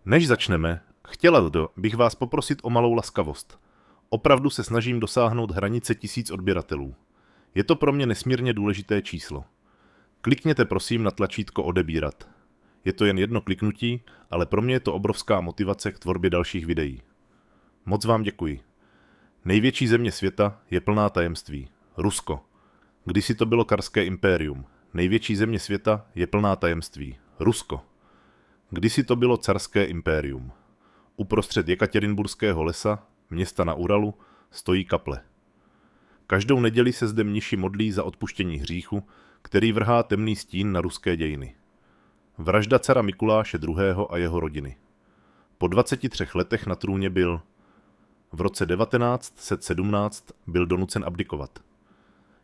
Než začneme, bych vás poprosit o malou laskavost. Opravdu se snažím dosáhnout hranice 1000 odběratelů. Je to pro mě nesmírně důležité číslo. Klikněte prosím na tlačítko odebírat. Je to jen jedno kliknutí, ale pro mě je to obrovská motivace k tvorbě dalších videí. Moc vám děkuji. Největší země světa je plná tajemství. Rusko. Kdysi to bylo Karské impérium. Největší země světa je plná tajemství. Rusko. Kdysi to bylo Carské impérium. Uprostřed Jekatěrinburského lesa, města na Uralu, stojí kaple. Každou neděli se zde mniši modlí za odpuštění hříchu, který vrhá temný stín na ruské dějiny. Vražda cara Mikuláše II. A jeho rodiny. Po 23 letech na trůně byl. V roce 1917 byl donucen abdikovat.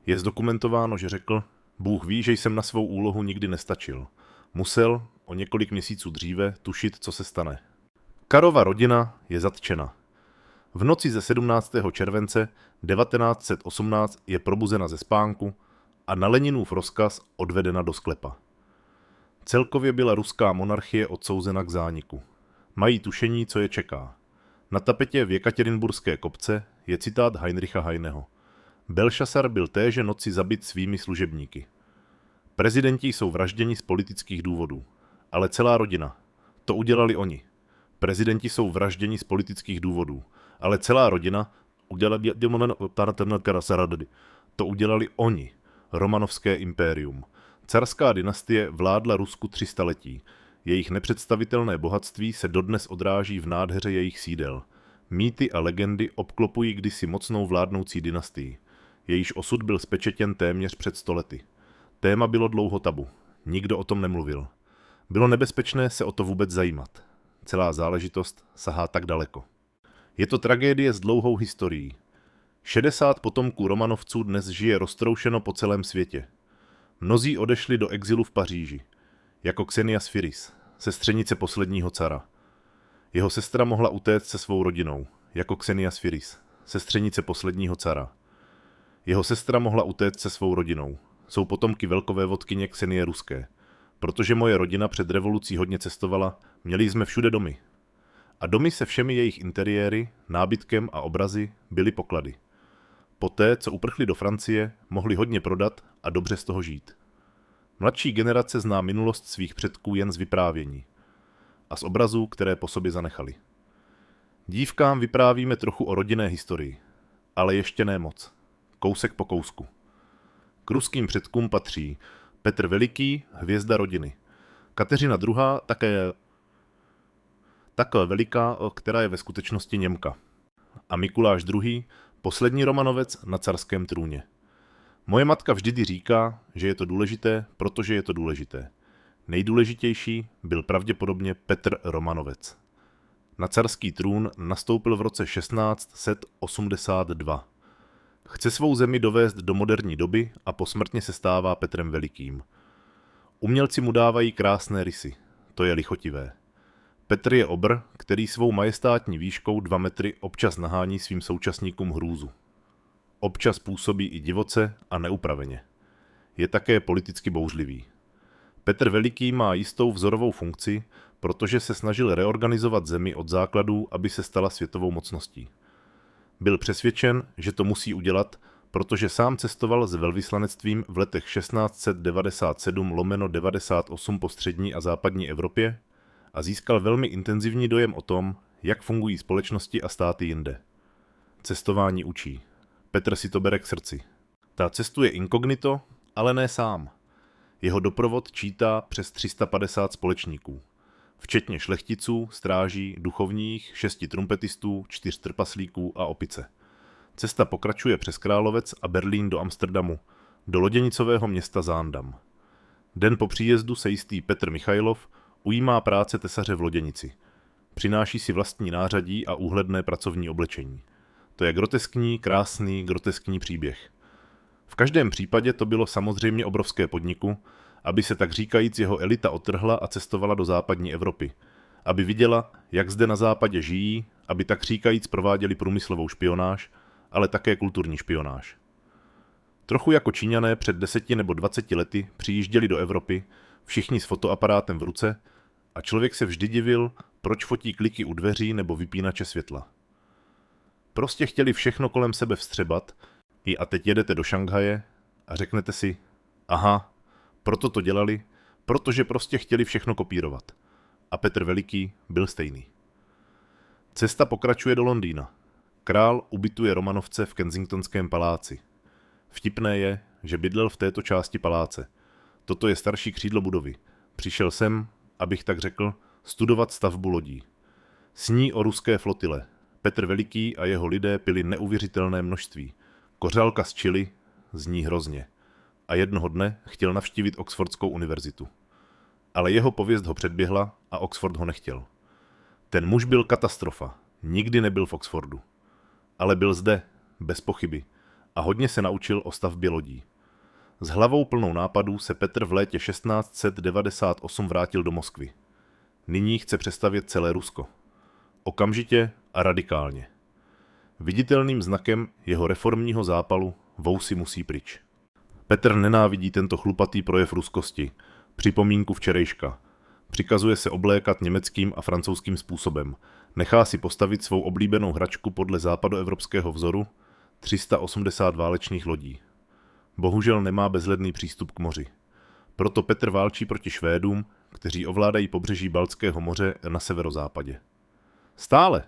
Je zdokumentováno, že řekl: Bůh ví, že jsem na svou úlohu nikdy nestačil. Musel, o několik měsíců dříve, tušit, co se stane. Karova rodina je zatčena. V noci ze 17. července 1918 je probuzena ze spánku a na Leninův rozkaz odvedena do sklepa. Celkově byla ruská monarchie odsouzena k zániku. Mají tušení, co je čeká. Na tapetě v Jekatěrinburské kopce je citát Heinricha Heineho. Belšasar byl téže noci zabit svými služebníky. Prezidenti jsou vražděni z politických důvodů. Ale celá rodina. To udělali oni. Prezidenti jsou vražděni z politických důvodů. Ale celá rodina to udělali oni. Romanovské impérium. Carská dynastie vládla Rusku 300 letí. Jejich nepředstavitelné bohatství se dodnes odráží v nádheře jejich sídel. Mýty a legendy obklopují kdysi mocnou vládnoucí dynastii. Jejíž osud byl spečetěn téměř před 100 lety. Téma bylo dlouho tabu. Nikdo o tom nemluvil. Bylo nebezpečné se o to vůbec zajímat. Celá záležitost sahá tak daleko. Je to tragédie s dlouhou historií. 60 potomků Romanovců dnes žije roztroušeno po celém světě. Mnozí odešli do exilu v Paříži. Jako Ksenia Sfiris, sestřenice posledního cara. Jeho sestra mohla utéct se svou rodinou. Jako Ksenia Sfiris, sestřenice posledního cara. Jeho sestra mohla utéct se svou rodinou. Jsou potomky velkovévodkyně Ksenie Ruské. Protože moje rodina před revolucí hodně cestovala, měli jsme všude domy. A domy se všemi jejich interiéry, nábytkem a obrazy byly poklady. Poté, co uprchli do Francie, mohli hodně prodat a dobře z toho žít. Mladší generace zná minulost svých předků jen z vyprávění a z obrazů, které po sobě zanechali. Dívkám vyprávíme trochu o rodinné historii, ale ještě ne moc. Kousek po kousku. K ruským předkům patří Petr Veliký, hvězda rodiny. Kateřina II. Také veliká, která je ve skutečnosti Němka. A Mikuláš II., poslední Romanovec na carském trůně. Moje matka vždy říká, že je to důležité, protože je to důležité. Nejdůležitější byl pravděpodobně Petr Romanovec. Na carský trůn nastoupil v roce 1682. Chce svou zemi dovést do moderní doby a posmrtně se stává Petrem Velikým. Umělci mu dávají krásné rysy, to je lichotivé. Petr je obr, který svou majestátní výškou 2 metry občas nahání svým současníkům hrůzu. Občas působí i divoce a neupraveně. Je také politicky bouřlivý. Petr Veliký má jistou vzorovou funkci, protože se snažil reorganizovat zemi od základů, aby se stala světovou mocností. Byl přesvědčen, že to musí udělat, protože sám cestoval s velvyslanectvím v letech 1697/98 po střední a západní Evropě a získal velmi intenzivní dojem o tom, jak fungují společnosti a státy jinde. Cestování učí. Petr si to bere k srdci. Ta cestuje inkognito, ale ne sám. Jeho doprovod čítá přes 350 společníků. Včetně šlechticů, stráží, duchovních, 6 trumpetistů, 4 trpaslíků a opice. Cesta pokračuje přes Královec a Berlín do Amsterdamu, do loděnicového města Zaandam. Den po příjezdu se jistý Petr Michajlov ujímá práce tesaře v loděnici. Přináší si vlastní nářadí a úhledné pracovní oblečení. To je groteskní příběh. V každém případě to bylo samozřejmě obrovské podniku, aby se tak říkajíc jeho elita odtrhla a cestovala do západní Evropy. Aby viděla, jak zde na západě žijí, aby tak říkajíc prováděli průmyslovou špionáž, ale také kulturní špionáž. Trochu jako Číňané před 10 nebo 20 lety přijížděli do Evropy, všichni s fotoaparátem v ruce, a člověk se vždy divil, Proč fotí kliky u dveří nebo vypínače světla? Prostě chtěli všechno kolem sebe vstřebat a teď jedete do Šanghaje a řeknete si, aha, proto to dělali, protože prostě chtěli všechno kopírovat. A Petr Veliký byl stejný. Cesta pokračuje do Londýna. Král ubytuje Romanovce v Kensingtonském paláci. Vtipné je, že bydlel v této části paláce. Toto je starší křídlo budovy. Přišel sem, abych tak řekl, studovat stavbu lodí. Sní o ruské flotile. Petr Veliký a jeho lidé pili neuvěřitelné množství. Kořálka z Chili zní hrozně. A jednoho dne chtěl navštívit Oxfordskou univerzitu. Ale jeho pověst ho předběhla a Oxford ho nechtěl. Ten muž byl katastrofa. Nikdy nebyl v Oxfordu. Ale byl zde, bez pochyby, a hodně se naučil o stavbě lodí. S hlavou plnou nápadů se Petr v létě 1698 vrátil do Moskvy. Nyní chce přestavět celé Rusko. Okamžitě a radikálně. Viditelným znakem jeho reformního zápalu vousy musí pryč. Petr nenávidí tento chlupatý projev ruskosti, připomínku včerejška. Přikazuje se oblékat německým a francouzským způsobem. Nechá si postavit svou oblíbenou hračku podle západoevropského vzoru 380 válečných lodí. Bohužel nemá bezledný přístup k moři. Proto Petr válčí proti Švédům, kteří ovládají pobřeží Baltského moře na severozápadě. Stále!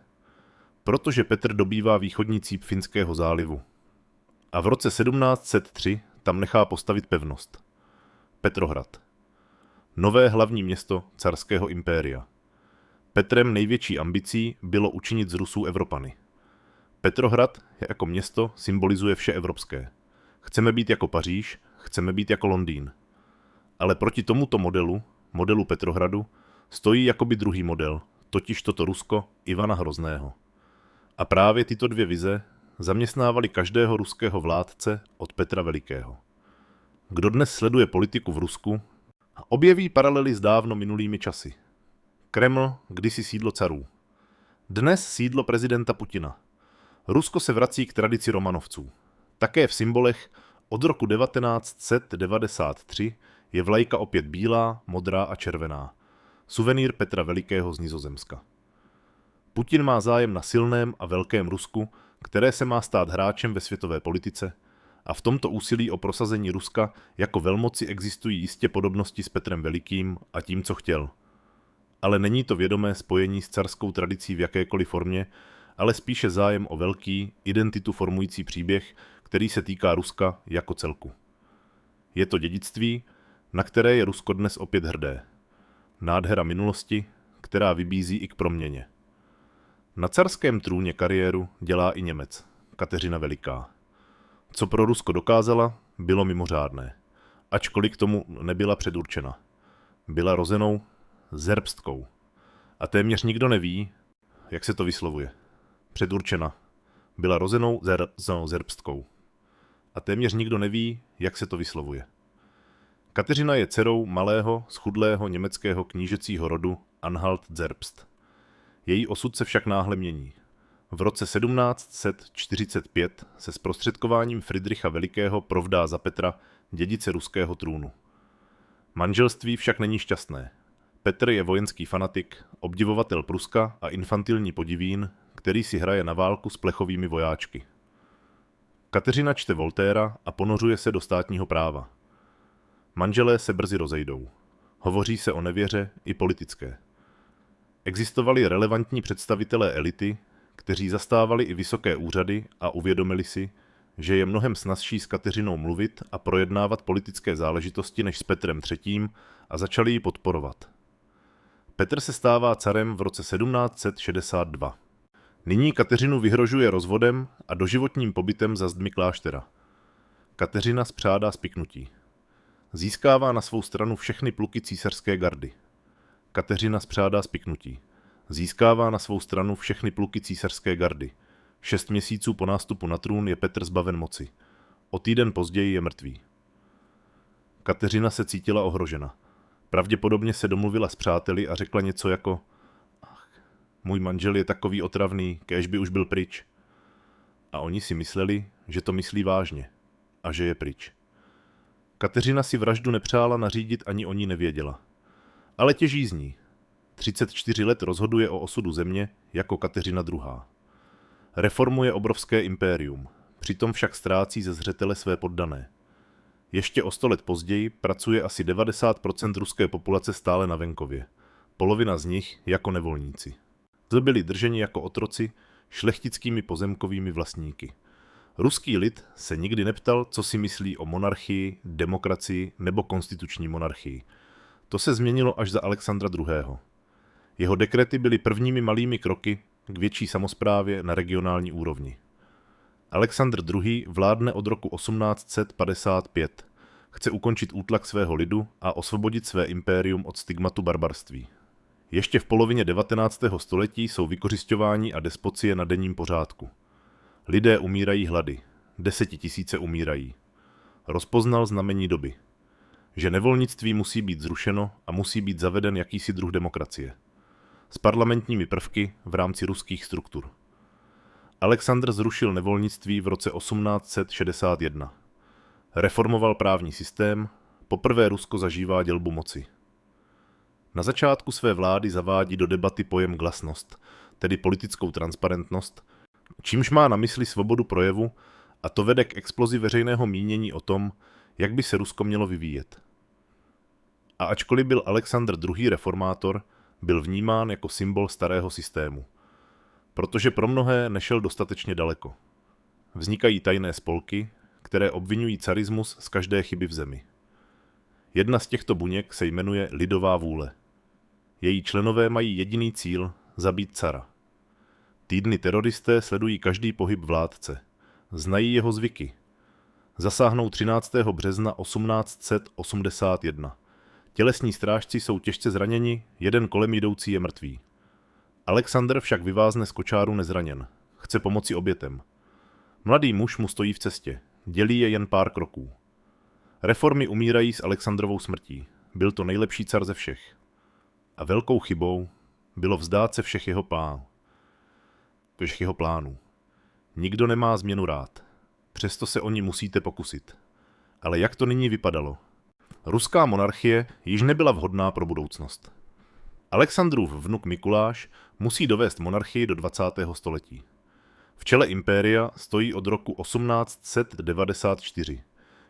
Protože Petr dobývá východní cíp Finského zálivu. A v roce 1703 tam nechá postavit pevnost. Petrohrad. Nové hlavní město carského impéria. Petrem největší ambicí bylo učinit z Rusů Evropany. Petrohrad jako město symbolizuje vše evropské. Chceme být jako Paříž, chceme být jako Londýn. Ale proti tomuto modelu Petrohradu, stojí jakoby druhý model, totiž toto Rusko Ivana Hrozného. A právě tyto dvě vize zaměstnávali každého ruského vládce od Petra Velikého. Kdo dnes sleduje politiku v Rusku, objeví paralely s dávno minulými časy. Kreml, kdysi sídlo carů. Dnes sídlo prezidenta Putina. Rusko se vrací k tradici Romanovců. Také v symbolech od roku 1993 je vlajka opět bílá, modrá a červená. Suvenýr Petra Velikého z Nizozemska. Putin má zájem na silném a velkém Rusku, které se má stát hráčem ve světové politice, a v tomto úsilí o prosazení Ruska jako velmoci existují jistě podobnosti s Petrem Velikým a tím, co chtěl. Ale není to vědomé spojení s carskou tradicí v jakékoliv formě, ale spíše zájem o velký, identitu formující příběh, který se týká Ruska jako celku. Je to dědictví, na které je Rusko dnes opět hrdé. Nádhera minulosti, která vybízí i k proměně. Na carském trůně kariéru dělá i Němec, Kateřina Veliká. Co pro Rusko dokázala, bylo mimořádné, ačkoliv k tomu nebyla předurčena. Byla rozenou zerbstkou. A téměř nikdo neví, jak se to vyslovuje. Předurčena. Byla rozenou zerbstkou. A téměř nikdo neví, jak se to vyslovuje. Kateřina je dcerou malého, schudlého německého knížecího rodu Anhalt-Zerbst. Její osud se však náhle mění. V roce 1745 se zprostředkováním Fridricha Velikého provdá za Petra, dědice ruského trůnu. Manželství však není šťastné. Petr je vojenský fanatik, obdivovatel Pruska a infantilní podivín, který si hraje na válku s plechovými vojáčky. Kateřina čte Voltaira a ponořuje se do státního práva. Manželé se brzy rozejdou. Hovoří se o nevěře i politické. Existovali relevantní představitelé elity, kteří zastávali i vysoké úřady a uvědomili si, že je mnohem snazší s Kateřinou mluvit a projednávat politické záležitosti než s Petrem III. A začali ji podporovat. Petr se stává carem v roce 1762. Nyní Kateřinu vyhrožuje rozvodem a doživotním pobytem za zdmi kláštera. Kateřina spřádá spiknutí. Získává na svou stranu všechny pluky císařské gardy. Kateřina spřádá spiknutí. Získává na svou stranu všechny pluky císařské gardy. 6 měsíců po nástupu na trůn je Petr zbaven moci. O týden později je mrtvý. Kateřina se cítila ohrožena. Pravděpodobně se domluvila s přáteli a řekla něco jako: Ach, můj manžel je takový otravný, kéž by už byl pryč. A oni si mysleli, že to myslí vážně a že je pryč. Kateřina si vraždu nepřála nařídit, ani o ní nevěděla. Ale těží z ní. 34 let rozhoduje o osudu země jako Kateřina II. Reformuje obrovské impérium, přitom však ztrácí ze zřetele své poddané. Ještě o 100 let později pracuje asi 90% ruské populace stále na venkově, polovina z nich jako nevolníci. Byli drženi jako otroci šlechtickými pozemkovými vlastníky. Ruský lid se nikdy neptal, co si myslí o monarchii, demokracii nebo konstituční monarchii. To se změnilo až za Alexandra II. Jeho dekrety byly prvními malými kroky k větší samosprávě na regionální úrovni. Alexandr II. Vládne od roku 1855. Chce ukončit útlak svého lidu a osvobodit své impérium od stigmatu barbarství. Ještě v polovině 19. století jsou vykořisťování a despocie na denním pořádku. Lidé umírají hlady, 10 000 umírají. Rozpoznal znamení doby, že nevolnictví musí být zrušeno a musí být zaveden jakýsi druh demokracie. S parlamentními prvky v rámci ruských struktur. Alexandr zrušil nevolnictví v roce 1861. Reformoval právní systém, poprvé Rusko zažívá dělbu moci. Na začátku své vlády zavádí do debaty pojem glasnost, tedy politickou transparentnost, čímž má na mysli svobodu projevu, a to vede k explozi veřejného mínění o tom, jak by se Rusko mělo vyvíjet. A ačkoliv byl Alexandr II. Reformátor, byl vnímán jako symbol starého systému, protože pro mnohé nešel dostatečně daleko. Vznikají tajné spolky, které obvinují carismus z každé chyby v zemi. Jedna z těchto buněk se jmenuje Lidová vůle. Její členové mají jediný cíl – zabít cara. Týdny teroristé sledují každý pohyb vládce. Znají jeho zvyky. Zasáhnou 13. března 1881. Tělesní strážci jsou těžce zraněni, jeden kolem jdoucí je mrtvý. Alexandr však vyvázne z kočáru nezraněn. Chce pomoci obětem. Mladý muž mu stojí v cestě. Dělí je jen pár kroků. Reformy umírají s Alexandrovou smrtí. Byl to nejlepší car ze všech. A velkou chybou bylo vzdát se všech jeho plánů. Nikdo nemá změnu rád. Přesto se o ní musíte pokusit. Ale jak to nyní vypadalo? Ruská monarchie již nebyla vhodná pro budoucnost. Alexandrův vnuk Mikuláš musí dovést monarchii do 20. století. V čele impéria stojí od roku 1894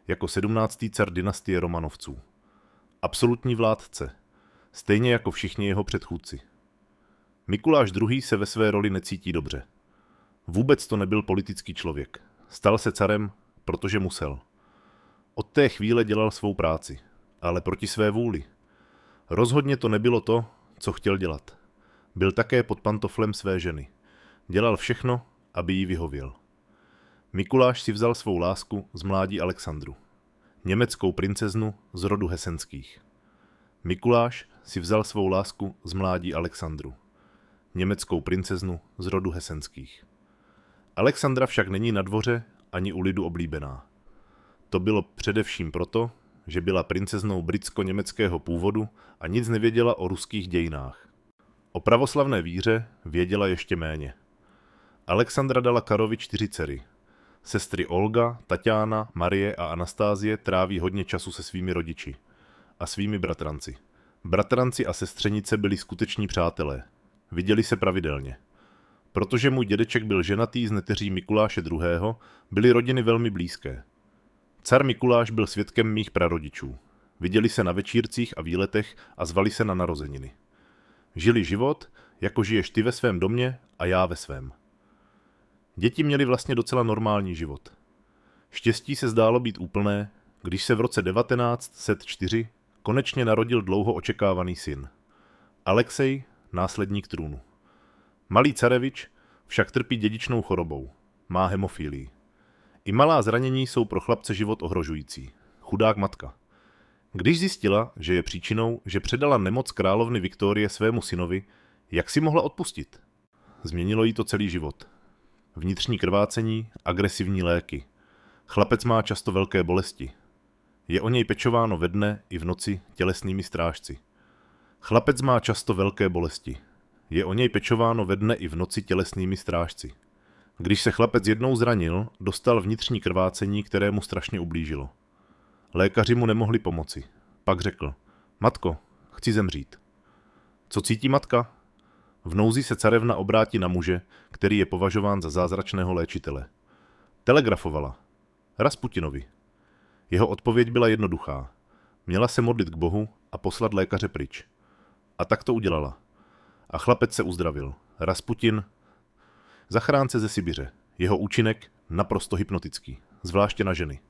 jako 17. car dynastie Romanovců. Absolutní vládce, stejně jako všichni jeho předchůdci. Mikuláš II. Se ve své roli necítí dobře. Vůbec to nebyl politický člověk. Stal se carem, protože musel. Od té chvíle dělal svou práci, ale proti své vůli. Rozhodně to nebylo to, co chtěl dělat. Byl také pod pantoflem své ženy. Dělal všechno, aby jí vyhověl. Mikuláš si vzal svou lásku z mládí Alexandru. Německou princeznu z rodu Hesenských. Mikuláš si vzal svou lásku z mládí Alexandru. Německou princeznu z rodu Hesenských. Alexandra však není na dvoře ani u lidu oblíbená. To bylo především proto, že byla princeznou britsko-německého původu a nic nevěděla o ruských dějinách. O pravoslavné víře věděla ještě méně. Alexandra dala Karovi 4 dcery. Sestry Olga, Taťána, Marie a Anastázie tráví hodně času se svými rodiči a svými bratranci. Bratranci a sestřenice byli skuteční přátelé. Viděli se pravidelně. Protože můj dědeček byl ženatý s neteří Mikuláše II., byly rodiny velmi blízké. Car Mikuláš byl svědkem mých prarodičů. Viděli se na večírcích a výletech a zvali se na narozeniny. Žili život, jako žiješ ty ve svém domě a já ve svém. Děti měly vlastně docela normální život. Štěstí se zdálo být úplné, když se v roce 1904 konečně narodil dlouho očekávaný syn. Alexej, následník trůnu. Malý carevič však trpí dědičnou chorobou. Má hemofílii. I malá zranění jsou pro chlapce život ohrožující. Chudák matka. Když zjistila, že je příčinou, že předala nemoc královny Viktorie svému synovi, jak si mohla odpustit? Změnilo jí to celý život. Vnitřní krvácení, agresivní léky. Chlapec má často velké bolesti. Je o něj pečováno ve dne i v noci tělesnými strážci. Chlapec má často velké bolesti. Je o něj pečováno ve dne i v noci tělesnými strážci. Když se chlapec jednou zranil, dostal vnitřní krvácení, které mu strašně ublížilo. Lékaři mu nemohli pomoci. Pak řekl: Matko, chci zemřít. Co cítí matka? V nouzi se carevna obrátí na muže, který je považován za zázračného léčitele. Telegrafovala. Rasputinovi. Jeho odpověď byla jednoduchá. Měla se modlit k Bohu a poslat lékaře pryč. A tak to udělala. A chlapec se uzdravil. Rasputin, zachránce ze Sibiře. Jeho účinek naprosto hypnotický, zvláště na ženy.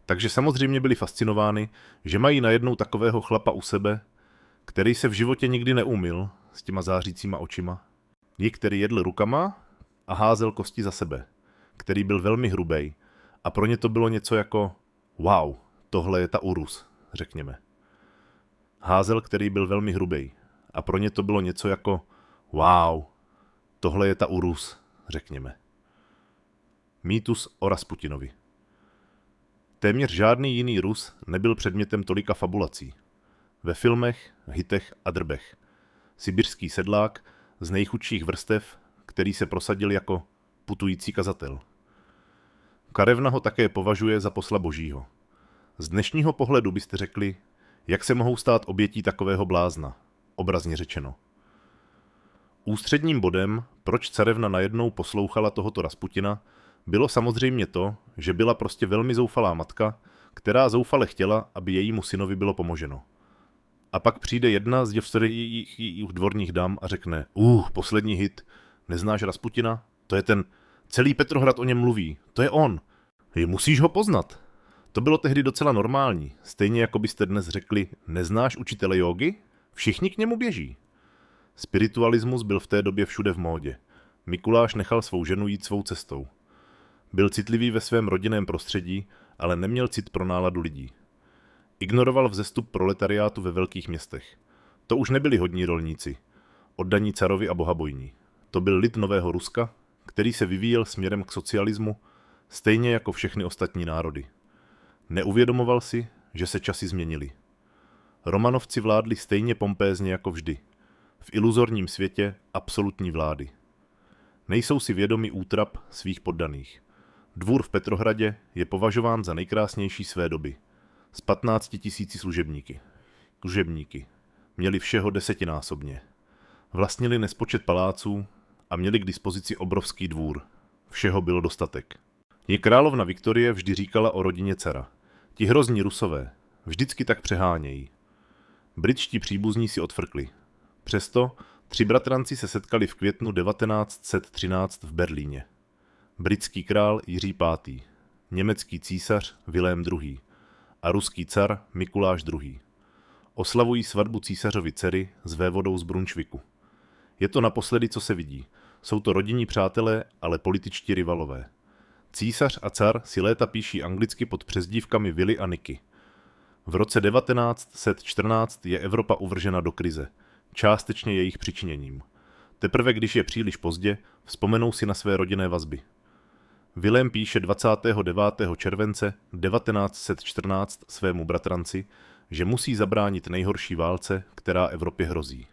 Takže samozřejmě byli fascinovány, že mají najednou takového chlapa u sebe, který se v životě nikdy neumyl s těma zářícíma očima. Který jedl rukama a házel kosti za sebe, který byl velmi hrubej a pro ně to bylo něco jako wow, tohle je ta Urus, řekněme. Házel, který byl velmi hrubej a pro ně to bylo něco jako wow, tohle je ta Urus, řekněme. Mýtus o Rasputinovi. Téměř žádný jiný Rus nebyl předmětem tolika fabulací. Ve filmech, hitech a drbech. Sibirský sedlák z nejchudších vrstev, který se prosadil jako putující kazatel. Karevna ho také považuje za posla božího. Z dnešního pohledu byste řekli, jak se mohou stát obětí takového blázna, obrazně řečeno. Ústředním bodem, proč carevna najednou poslouchala tohoto Rasputina, bylo samozřejmě to, že byla prostě velmi zoufalá matka, která zoufale chtěla, aby jejímu synovi bylo pomoženo. A pak přijde jedna z děvstředních dvorních dam a řekne, poslední hit, neznáš Rasputina? To je ten, celý Petrohrad o něm mluví, to je on. Musíš ho poznat. To bylo tehdy docela normální, stejně jako byste dnes řekli, neznáš učitele jógy? Všichni k němu běží. Spiritualismus byl v té době všude v módě. Mikuláš nechal svou ženu jít svou cestou. Byl citlivý ve svém rodinném prostředí, ale neměl cit pro náladu lidí. Ignoroval vzestup proletariátu ve velkých městech. To už nebyli hodní rolníci, oddaní carovi a bohabojní. To byl lid Nového Ruska, který se vyvíjel směrem k socialismu, stejně jako všechny ostatní národy. Neuvědomoval si, že se časy změnily. Romanovci vládli stejně pompézně jako vždy. V iluzorním světě absolutní vlády. Nejsou si vědomi útrap svých poddaných. Dvůr v Petrohradě je považován za nejkrásnější své doby. S 15 000 služebníky. Měli všeho desetinásobně. Vlastnili nespočet paláců a měli k dispozici obrovský dvůr. Všeho bylo dostatek. Je královna Viktorie vždy říkala o rodině cara. Ti hrozní Rusové vždycky tak přehánějí. Britští příbuzní si odfrkli. Přesto 3 bratranci se setkali v květnu 1913 v Berlíně. Britský král Jiří V., německý císař Vilém II. A ruský car Mikuláš II. Oslavují svatbu císařovy dcery s vévodou z Brunšviku. Je to naposledy, co se vidí. Jsou to rodinní přátelé, ale političtí rivalové. Císař a car si léta píší anglicky pod přezdívkami Willy a Nicky. V roce 1914 je Evropa uvržena do krize, částečně jejich přičiněním. Teprve když je příliš pozdě, vzpomenou si na své rodinné vazby. Vilém píše 29. července 1914 svému bratranci, že musí zabránit nejhorší válce, která Evropě hrozí.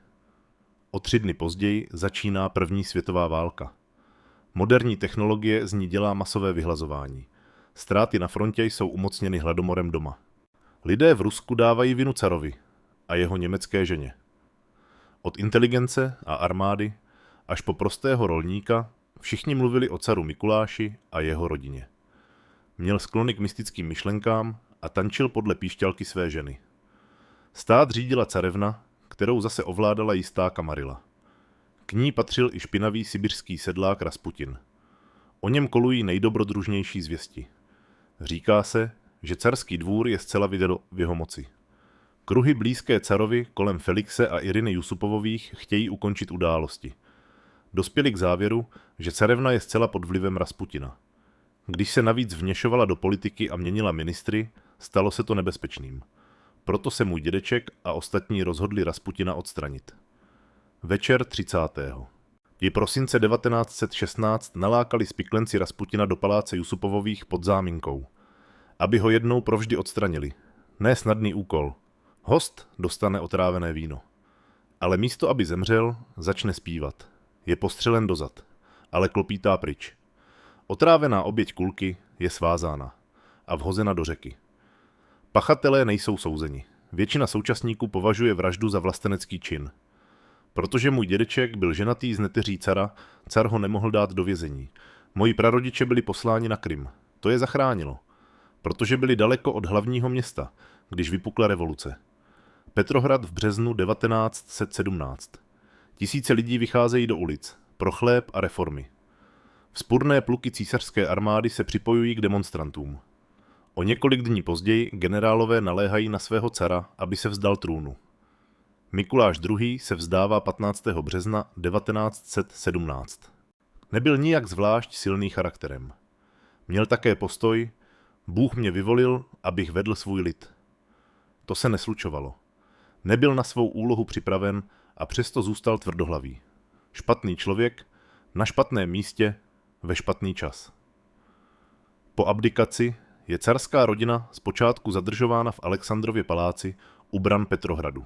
O 3 dny později začíná první světová válka. Moderní technologie z ní dělá masové vyhlazování. Ztráty na frontě jsou umocněny hladomorem doma. Lidé v Rusku dávají vinu carovi a jeho německé ženě. Od inteligence a armády až po prostého rolníka všichni mluvili o caru Mikuláši a jeho rodině. Měl sklony k mystickým myšlenkám a tančil podle píšťalky své ženy. Stát řídila carevna, kterou zase ovládala jistá Kamarila. K ní patřil i špinavý sibirský sedlák Rasputin. O něm kolují nejdobrodružnější zvěsti. Říká se, že carský dvůr je zcela v jeho moci. Kruhy blízké carovi kolem Felixe a Iriny Jusupovových chtějí ukončit události. Dospěli k závěru, že carevna je zcela pod vlivem Rasputina. Když se navíc vměšovala do politiky a měnila ministry, stalo se to nebezpečným. Proto se můj dědeček a ostatní rozhodli Rasputina odstranit. Večer 30. I prosince 1916 nalákali spiklenci Rasputina do paláce Jusupovových pod záminkou. Aby ho jednou provždy odstranili. Ne snadný úkol. Host dostane otrávené víno. Ale místo, aby zemřel, začne zpívat. Je postřelen dozad, ale klopítá pryč. Otrávená oběť kulky je svázána a vhozena do řeky. Pachatelé nejsou souzeni. Většina současníků považuje vraždu za vlastenecký čin. Protože můj dědeček byl ženatý s neteří cara, car ho nemohl dát do vězení. Moji prarodiče byli posláni na Krym. To je zachránilo. Protože byli daleko od hlavního města, když vypukla revoluce. Petrohrad v březnu 1917. Tisíce lidí vycházejí do ulic. Pro chléb a reformy. Vzpurné pluky císařské armády se připojují k demonstrantům. O několik dní později generálové naléhají na svého cara, aby se vzdal trůnu. Mikuláš II. Se vzdává 15. března 1917. Nebyl nijak zvlášť silný charakterem. Měl také postoj: Bůh mě vyvolil, abych vedl svůj lid. To se neslučovalo. Nebyl na svou úlohu připraven a přesto zůstal tvrdohlavý. Špatný člověk, na špatném místě, ve špatný čas. Po abdikaci je carská rodina zpočátku zadržována v Alexandrově paláci u bran Petrohradu.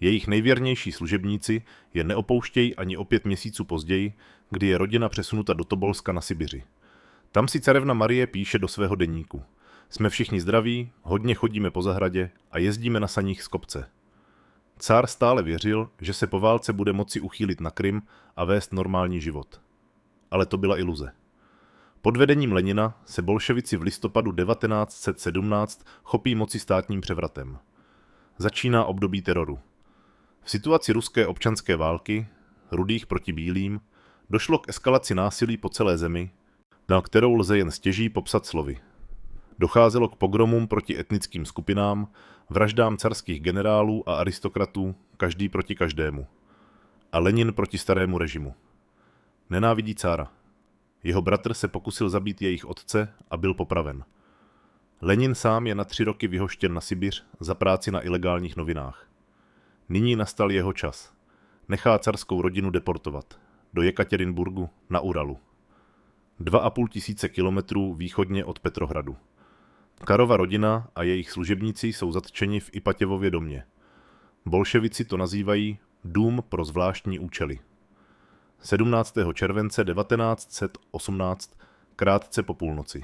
Jejich nejvěrnější služebníci je neopouštějí ani o 5 měsíců později, kdy je rodina přesunuta do Tobolska na Sibiři. Tam si carevna Marie píše do svého deníku: Jsme všichni zdraví, hodně chodíme po zahradě a jezdíme na saních z kopce. Cár stále věřil, že se po válce bude moci uchýlit na Krym a vést normální život. Ale to byla iluze. Pod vedením Lenina se bolševici v listopadu 1917 chopí moci státním převratem. Začíná období teroru. V situaci ruské občanské války, rudých proti bílým, došlo k eskalaci násilí po celé zemi, na kterou lze jen stěží popsat slovy. Docházelo k pogromům proti etnickým skupinám, vraždám carských generálů a aristokratů, každý proti každému. A Lenin proti starému režimu. Nenávidí cára. Jeho bratr se pokusil zabít jejich otce a byl popraven. Lenin sám je na 3 roky vyhoštěn na Sibiř za práci na ilegálních novinách. Nyní nastal jeho čas. Nechá carskou rodinu deportovat. Do Jekatěrinburgu na Uralu. 2,5 tisíce kilometrů východně od Petrohradu. Karova rodina a jejich služebníci jsou zatčeni v Ipatěvově domě. Bolševici to nazývají Dům pro zvláštní účely. 17. července 1918, krátce po půlnoci.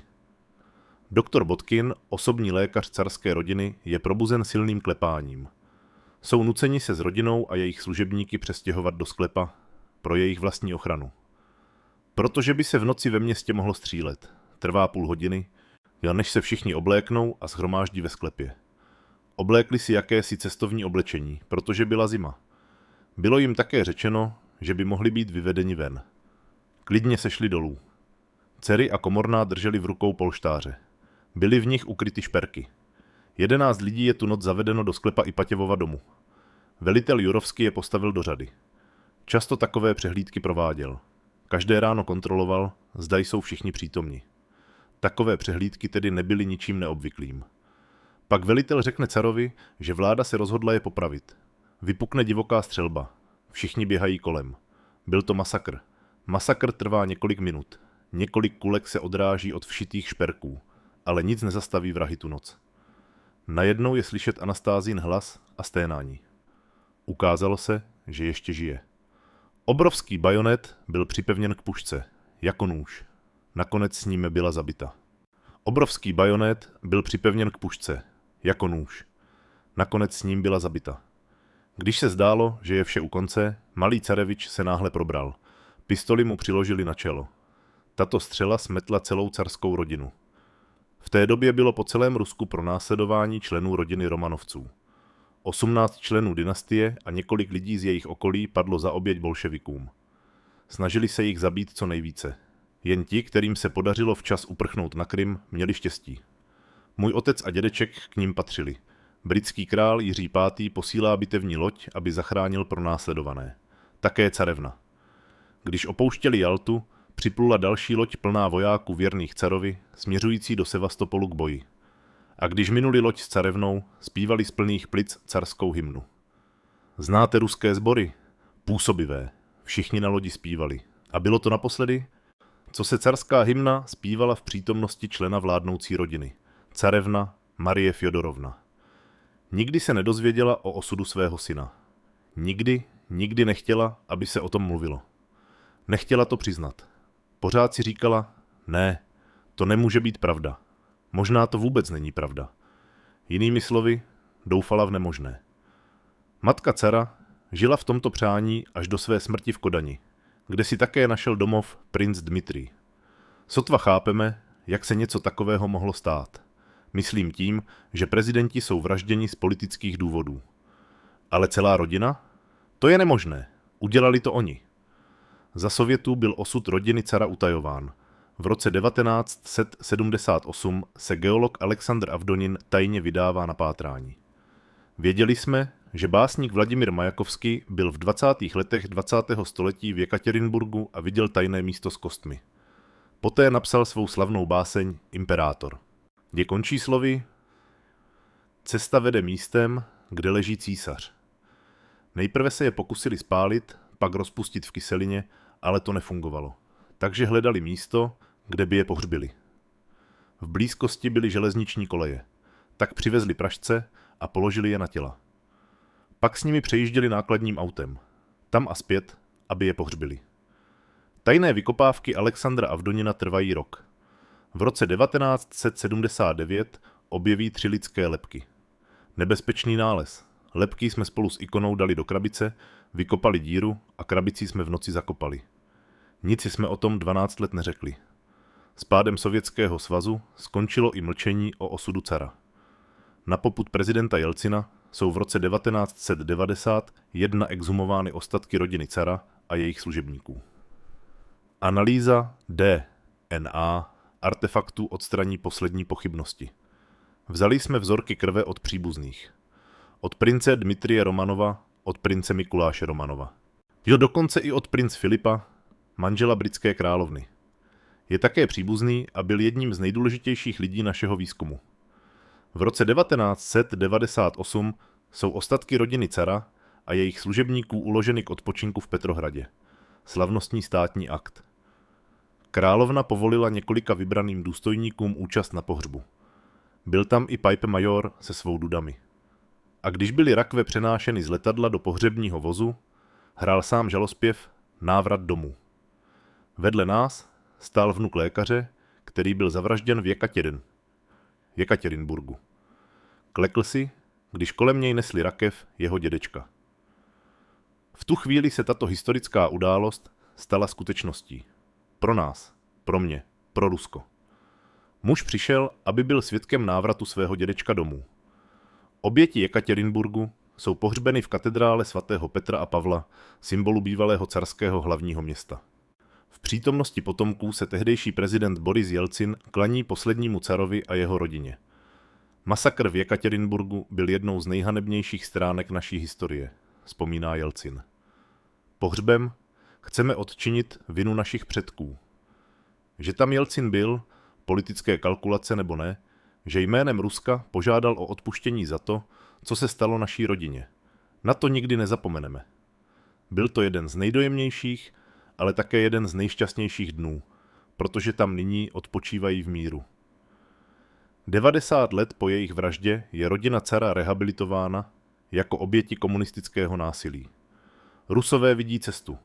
Doktor Bodkin, osobní lékař carské rodiny, je probuzen silným klepáním. Jsou nuceni se s rodinou a jejich služebníky přestěhovat do sklepa pro jejich vlastní ochranu. Protože by se v noci ve městě mohlo střílet. Trvá půl hodiny, než se všichni obléknou a shromáždí ve sklepě. Oblékli si jakési cestovní oblečení, protože byla zima. Bylo jim také řečeno, že by mohli být vyvedeni ven. Klidně se šli dolů. Dcery a komorná drželi v rukou polštáře. Byly v nich ukryty šperky. 11 lidí je tu noc zavedeno do sklepa Ipatěvova domu. Velitel Jurovský je postavil do řady. Často takové přehlídky prováděl. Každé ráno kontroloval, zda jsou všichni přítomni. Takové přehlídky tedy nebyly ničím neobvyklým. Pak velitel řekne carovi, že vláda se rozhodla je popravit. Vypukne divoká střelba. Všichni běhají kolem. Byl to masakr. Masakr trvá několik minut. Několik kulek se odráží od všitých šperků, ale nic nezastaví vrahy tu noc. Najednou je slyšet Anastázín hlas a sténání. Ukázalo se, že ještě žije. Obrovský bajonet byl připevněn k pušce, jako nůž. Nakonec s ním byla zabita. Obrovský bajonet byl připevněn k pušce, jako nůž. Nakonec s ním byla zabita. Když se zdálo, že je vše u konce, malý carevič se náhle probral. Pistoli mu přiložili na čelo. Tato střela smetla celou carskou rodinu. V té době bylo po celém Rusku pronásledování členů rodiny Romanovců. 18 členů dynastie a několik lidí z jejich okolí padlo za oběť bolševikům. Snažili se jich zabít co nejvíce. Jen ti, kterým se podařilo včas uprchnout na Krym, měli štěstí. Můj otec a dědeček k ním patřili. Britský král Jiří V. posílá bitevní loď, aby zachránil pronásledované. Také carevna. Když opouštěli Jaltu, připlula další loď plná vojáků věrných carovi, směřující do Sevastopolu k boji. A když minuli loď s carevnou, zpívali z plných plic carskou hymnu. Znáte ruské sbory? Působivé. Všichni na lodi zpívali. A bylo to naposledy, co se carská hymna zpívala v přítomnosti člena vládnoucí rodiny. Carevna Marie Fjodorovna. Nikdy se nedozvěděla o osudu svého syna. Nikdy nechtěla, aby se o tom mluvilo. Nechtěla to přiznat. Pořád si říkala, ne, to nemůže být pravda. Možná to vůbec není pravda. Jinými slovy, doufala v nemožné. Matka cara, Žila v tomto přání až do své smrti v Kodani, kde si také našel domov princ Dmitrij. Sotva chápeme, jak se něco takového mohlo stát. Myslím tím, že prezidenti jsou vražděni z politických důvodů. Ale celá rodina? To je nemožné. Udělali to oni. Za Sovětů byl osud rodiny cara utajován. V roce 1978 se geolog Alexandr Avdonin tajně vydává na pátrání. Věděli jsme, že básník Vladimír Majakovský byl v 20. letech 20. století v Jekatěrinburgu a viděl tajné místo s kostmi. Poté napsal svou slavnou báseň Imperátor, kde končí slovy: Cesta vede místem, kde leží císař. Nejprve se je pokusili spálit, pak rozpustit v kyselině, ale to nefungovalo. Takže hledali místo, kde by je pohřbili. V blízkosti byly železniční koleje. Tak přivezli pražce a položili je na těla. Pak s nimi přejížděli nákladním autem. Tam a zpět, aby je pohřbili. Tajné vykopávky Alexandra Avdonina trvají rok. V roce 1979 objeví 3 lidské lebky. Nebezpečný nález. Lebky jsme spolu s ikonou dali do krabice, vykopali díru a krabici jsme v noci zakopali. Nic jsme o tom 12 let neřekli. S pádem Sovětského svazu skončilo i mlčení o osudu cara. Na popud prezidenta Jelcina jsou v roce 1991 exhumovány ostatky rodiny cara a jejich služebníků. Analýza DNA artefaktů odstraní poslední pochybnosti. Vzali jsme vzorky krve od příbuzných. Od prince Dmitrije Romanova, od prince Mikuláše Romanova. Jo, dokonce i od prince Filipa, manžela britské královny. Je také příbuzný a byl jedním z nejdůležitějších lidí našeho výzkumu. V roce 1998 jsou ostatky rodiny cara a jejich služebníků uloženy k odpočinku v Petrohradě. Slavnostní státní akt. Královna povolila několika vybraným důstojníkům účast na pohřbu. Byl tam i pipe major se svou dudami. A když byly rakve přenášeny z letadla do pohřebního vozu, hrál sám žalospěv Návrat domů. Vedle nás stál vnuk lékaře, který byl zavražděn v Jekatěrinburgu. Klekl si, když kolem něj nesli rakev jeho dědečka. V tu chvíli se tato historická událost stala skutečností. Pro nás, pro mě, pro Rusko. Muž přišel, aby byl svědkem návratu svého dědečka domů. Oběti Jekatěrinburgu jsou pohřbeny v katedrále svatého Petra a Pavla, symbolu bývalého carského hlavního města. V přítomnosti potomků se tehdejší prezident Boris Jelcin klaní poslednímu carovi a jeho rodině. Masakr v Jekatěrinburgu byl jednou z nejhanebnějších stránek naší historie, vzpomíná Jelcin. Pohřbem chceme odčinit vinu našich předků. Že tam Jelcin byl, politické kalkulace nebo ne, že jménem Ruska požádal o odpuštění za to, co se stalo naší rodině. Na to nikdy nezapomeneme. Byl to jeden z nejdojemnějších, ale také jeden z nejšťastnějších dnů, protože tam nyní odpočívají v míru. 90 let po jejich vraždě je rodina cara rehabilitována jako oběti komunistického násilí. Rusové vidí cestu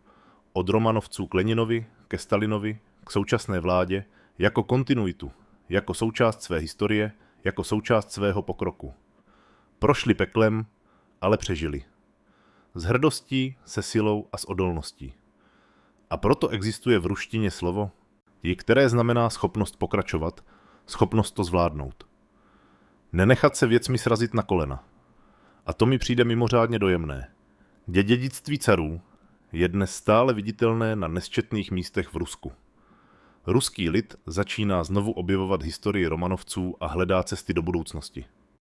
od Romanovců k Leninovi, ke Stalinovi, k současné vládě, jako kontinuitu, jako součást své historie, jako součást svého pokroku. Prošli peklem, ale přežili. S hrdostí, se silou a s odolností. A proto existuje v ruštině slovo, které znamená schopnost pokračovat, schopnost to zvládnout. Nenechat se věcmi srazit na kolena. A to mi přijde mimořádně dojemné. Dědictví carů je dnes stále viditelné na nesčetných místech v Rusku. Ruský lid začíná znovu objevovat historii Romanovců a hledá cesty do budoucnosti.